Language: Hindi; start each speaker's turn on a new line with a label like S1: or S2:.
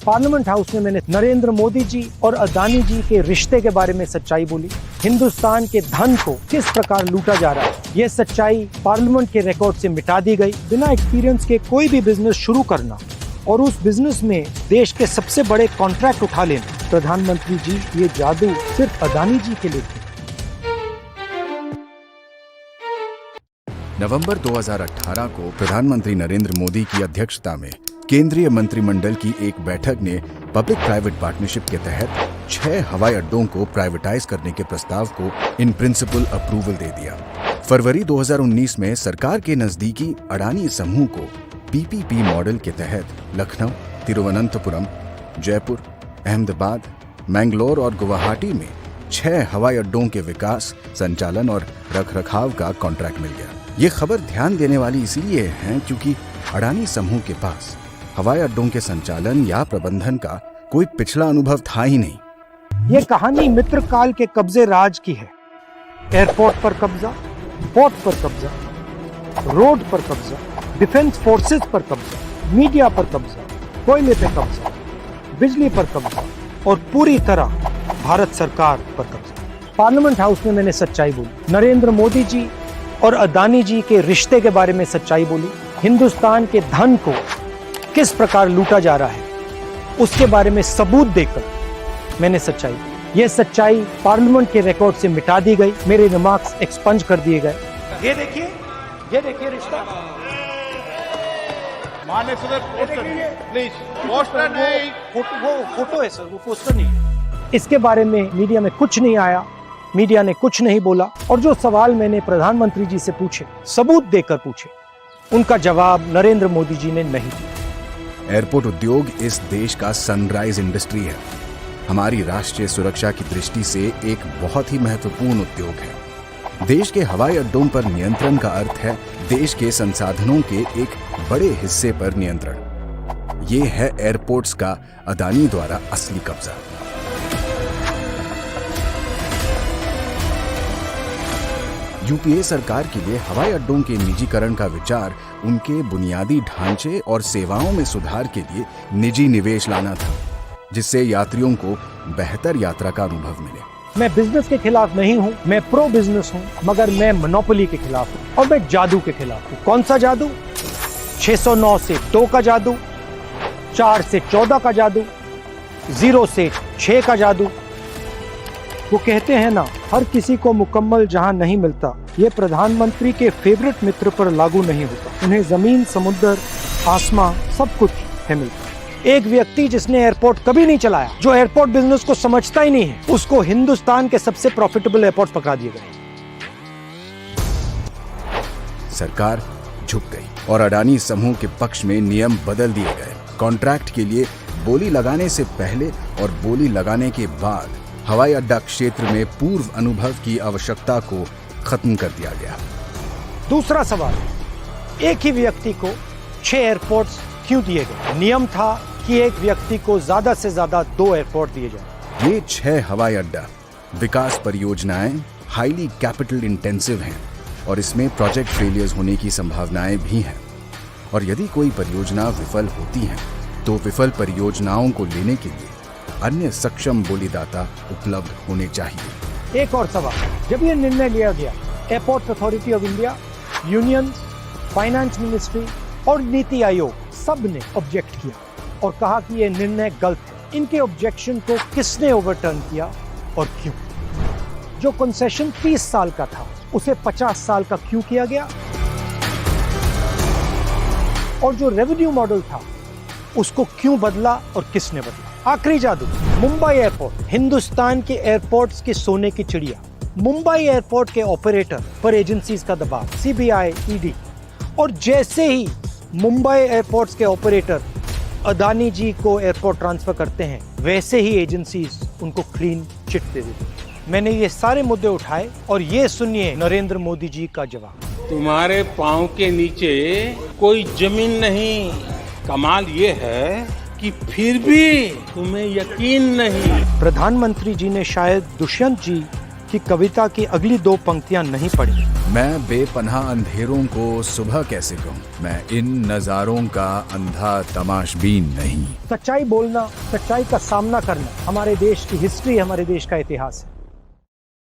S1: पार्लियामेंट हाउस में मैंने नरेंद्र मोदी जी और अदानी जी के रिश्ते के बारे में सच्चाई बोली। हिंदुस्तान के धन को किस प्रकार लूटा जा रहा है, ये सच्चाई पार्लियामेंट के रिकॉर्ड से मिटा दी गई। बिना एक्सपीरियंस के कोई भी बिजनेस शुरू करना और उस बिजनेस में देश के सबसे बड़े कॉन्ट्रैक्ट उठा लेना, प्रधानमंत्री जी ये जादू सिर्फ अदानी जी के लिए था।
S2: नवंबर 2018 को प्रधानमंत्री नरेंद्र मोदी की अध्यक्षता में केंद्रीय मंत्रिमंडल की एक बैठक ने पब्लिक प्राइवेट पार्टनरशिप के तहत 6 हवाई अड्डों को प्राइवेटाइज करने के प्रस्ताव को इन प्रिंसिपल अप्रूवल दे दिया। फरवरी 2019 में सरकार के नजदीकी अडानी समूह को पीपीपी मॉडल के तहत लखनऊ, तिरुवनंतपुरम, जयपुर, अहमदाबाद, मैंगलोर और गुवाहाटी में 6 हवाई अड्डों के विकास, संचालन और रखरखाव का कॉन्ट्रैक्ट मिल गया। ये खबर ध्यान देने वाली इसीलिए है क्योंकि अडानी समूह के पास हवाई अड्डों के संचालन या प्रबंधन का कोई पिछला अनुभव था ही नहीं।
S1: ये कहानी मित्र काल के कब्जे राज की है। एयरपोर्ट पर कब्जा, पोर्ट पर कब्जा, रोड पर कब्जा, डिफेंस फोर्सेस पर कब्जा, मीडिया पर कब्जा, कोयले पे कब्जा, बिजली पर कब्जा और पूरी तरह भारत सरकार पर कब्जा। पार्लियामेंट हाउस में मैंने सच्चाई बोली। नरेंद्र मोदी जी और अदानी जी के रिश्ते के बारे में सच्चाई बोली। हिंदुस्तान के धन को किस प्रकार लूटा जा रहा है उसके बारे में सबूत देकर मैंने सच्चाई दी। यह सच्चाई पार्लियामेंट के रिकॉर्ड से मिटा दी गई। मेरे रिमार्क्स एक्सपंज कर दिए गए। ये देखिए रिश्ता।
S3: माने सर पोस्टर प्लीज, पोस्टर नहीं,
S1: फोटो है सर, वो पोस्टर नहीं है। इसके बारे में मीडिया में कुछ नहीं आया, मीडिया ने कुछ नहीं बोला और जो सवाल मैंने प्रधानमंत्री जी से पूछे, सबूत देकर पूछे, उनका जवाब नरेंद्र मोदी जी ने नहीं दिया।
S2: एयरपोर्ट उद्योग इस देश का सनराइज इंडस्ट्री है। हमारी राष्ट्रीय सुरक्षा की दृष्टि से एक बहुत ही महत्वपूर्ण उद्योग है। देश के हवाई अड्डों पर नियंत्रण का अर्थ है देश के संसाधनों के एक बड़े हिस्से पर नियंत्रण। ये है एयरपोर्ट्स का अदानी द्वारा असली कब्जा। यूपीए सरकार के लिए हवाई अड्डों के निजीकरण का विचार उनके बुनियादी ढांचे और सेवाओं में सुधार के लिए निजी निवेश लाना था, जिससे यात्रियों को बेहतर यात्रा का अनुभव मिले।
S1: मैं बिजनेस के खिलाफ नहीं हूं, मैं प्रो बिजनेस हूं, मगर मैं मोनोपोली के खिलाफ हूं और मैं जादू के खिलाफ हूं। कौन सा जादू? 609 से 2 का जादू, 4 से 14 का जादू, 0 से 6 का जादू। वो कहते हैं ना, हर किसी को मुकम्मल जहां नहीं मिलता, ये प्रधानमंत्री के फेवरेट मित्र पर लागू नहीं होता। उन्हें जमीन, समुद्र, आसमां सब कुछ है मिलता। एक व्यक्ति जिसने एयरपोर्ट कभी नहीं चलाया, जो एयरपोर्ट बिजनेस को समझता ही नहीं है, उसको हिंदुस्तान के सबसे प्रॉफिटेबल एयरपोर्ट पकड़ा दिए गए।
S2: सरकार झुक गई और अडानी समूह के पक्ष में नियम बदल दिए गए। कॉन्ट्रैक्ट के लिए बोली लगाने से पहले और बोली लगाने के बाद हवाई अड्डा क्षेत्र में पूर्व अनुभव की आवश्यकता को खत्म कर दिया गया।
S1: दूसरा सवाल, एक ही व्यक्ति को 6 एयरपोर्ट्स क्यों दिए गए? नियम था कि एक व्यक्ति को ज्यादा से ज्यादा 2 एयरपोर्ट दिए जाए।
S2: ये 6 हवाई अड्डा विकास परियोजनाएं हाईली कैपिटल इंटेंसिव हैं और इसमें प्रोजेक्ट फेलियर्स होने की संभावनाएं भी हैं। और यदि कोई परियोजना विफल होती है तो विफल परियोजनाओं को लेने के लिए अन्य सक्षम बोलीदाता उपलब्ध होने चाहिए।
S1: एक और सवाल, जब यह निर्णय लिया गया, airport authority of India, union, finance ministry और नीति आयोग सब ने ऑब्जेक्ट किया और कहा कि यह निर्णय गलत है। इनके ऑब्जेक्शन को किसने ओवरटर्न किया और क्यों? जो कंसेशन 30 साल का था उसे 50 साल का क्यों किया गया? और जो रेवेन्यू मॉडल था उसको क्यों बदला और किसने बदला? आखिरी जादू, मुंबई एयरपोर्ट, हिंदुस्तान के एयरपोर्ट्स के सोने की चिड़िया। मुंबई एयरपोर्ट के ऑपरेटर पर एजेंसीज का दबाव, सीबीआई, ईडी, और जैसे ही मुंबई एयरपोर्ट्स के ऑपरेटर अदानी जी को एयरपोर्ट ट्रांसफर करते हैं, वैसे ही एजेंसीज उनको क्लीन चिट दे देती हैं। मैंने ये सारे मुद्दे उठाए और ये सुनिए नरेंद्र मोदी जी का जवाब।
S3: तुम्हारे पांव के नीचे कोई जमीन नहीं। कमाल ये है कि फिर भी तुम्हें यकीन नहीं।
S1: प्रधानमंत्री जी ने शायद दुष्यंत जी कि कविता की अगली 2 पंक्तियां नहीं पढ़ी।
S2: मैं बेपनाह अंधेरों को सुबह कैसे कहूँ, मैं इन नजारों का अंधा तमाशबीन नहीं।
S1: सच्चाई बोलना, सच्चाई का सामना करना हमारे देश की हिस्ट्री, हमारे देश का इतिहास है।